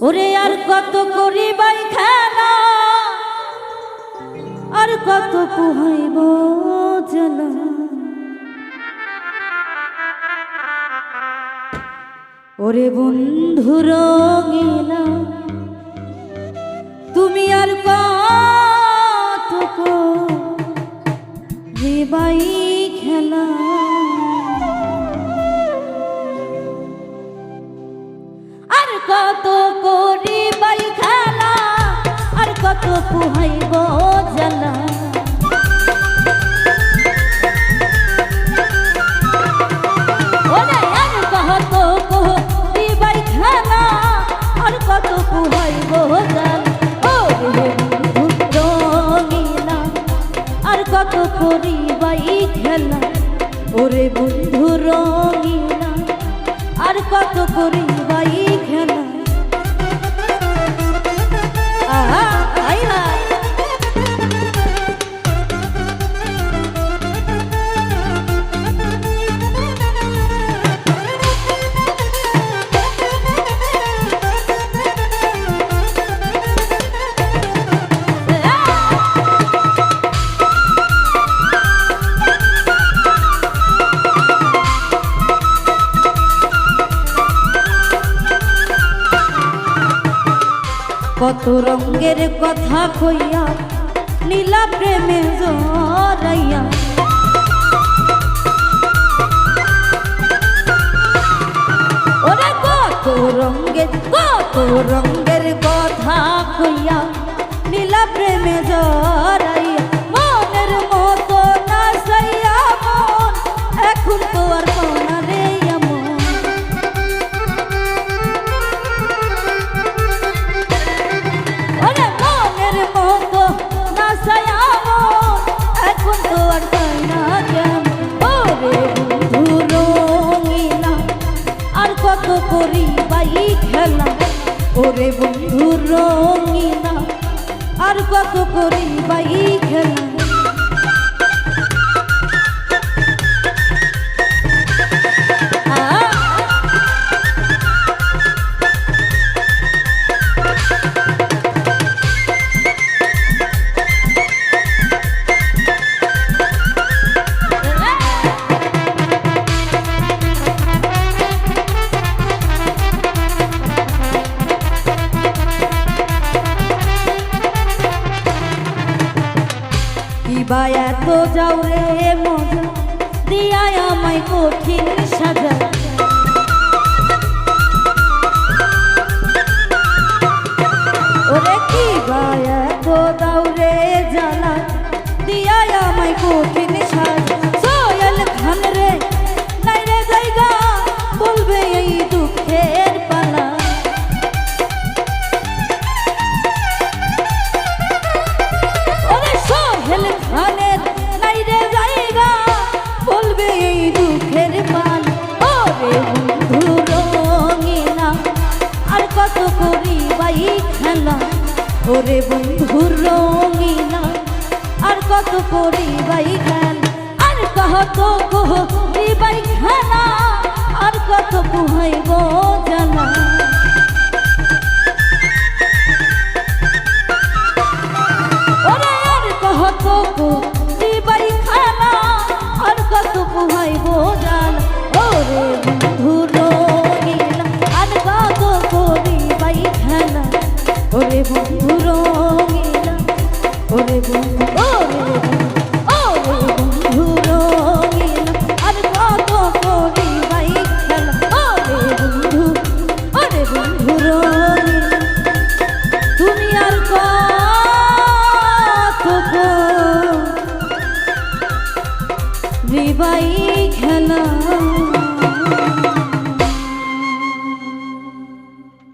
ওরে আর কত করিবাই খেলা, আর কত পুহাইব জ্বালা। ওরে বন্ধু রঙিলা, তুমি আর কত করিবাই খেলা। আর কত করিবাই খেলা, আর কত পুহাইব জ্বালা। ওরে আর কত করিবাই খেলা, আর কত পুহাইব জ্বালা। ওরে বন্ধু রঙিলা, আর কত করিবাই খেলা। ওরে বন্ধু রঙিলা, আর কত করিবাই খেলা। কত রঙের কথা কইয়া নীলা প্রেমে জড়াইয়া। ওরে কত রঙের কথা কইয়া নীলা প্রেমে জড়াইয়া। মনের মতো না সাইয়া মন, এখন তো আর কোনা রে এমন। এখন তো আর পাই না কেমন। ওরে বন্ধু রঙিলা, আর কত করিবাই খেলা। ওরে বন্ধু রঙিলা, আর কত করিবাই খেলা। বায়া তো যাও রে মজা দিয়া আমায় কঠিন সাজা। ওরে কি বায়া তো দাও রে জ্বালা, দিয়া আমায় কঠিন সাজা। সোহেল খান রে নাই রে জায়গা, বলবে এই দুঃখের পালা। ওরে সোহেল খানের নাই রে জায়গা, বলবে এই দুঃখের পালা। ওরে বন্ধু রঙিলা, আর কত করিবাই খেলা। ওরে বন্ধু রঙিলা, আর কত করিবাই খেলা। আর কত করিবাই খেলা, আর কত পুহাইব জ্বালা। ওরে আর কত করিবাই খেলা, আর কত পুহাইব জ্বালা। ওরে বন্ধু রঙিলা, আর কত করিবাই খেলা। ওরে বন্ধু রঙিলা, ওরে বন্ধু রঙিলা, আর কত করিবাই খেলা। ওরে বন্ধু রঙিলা, তুমি আর কত করিবাই খেলা।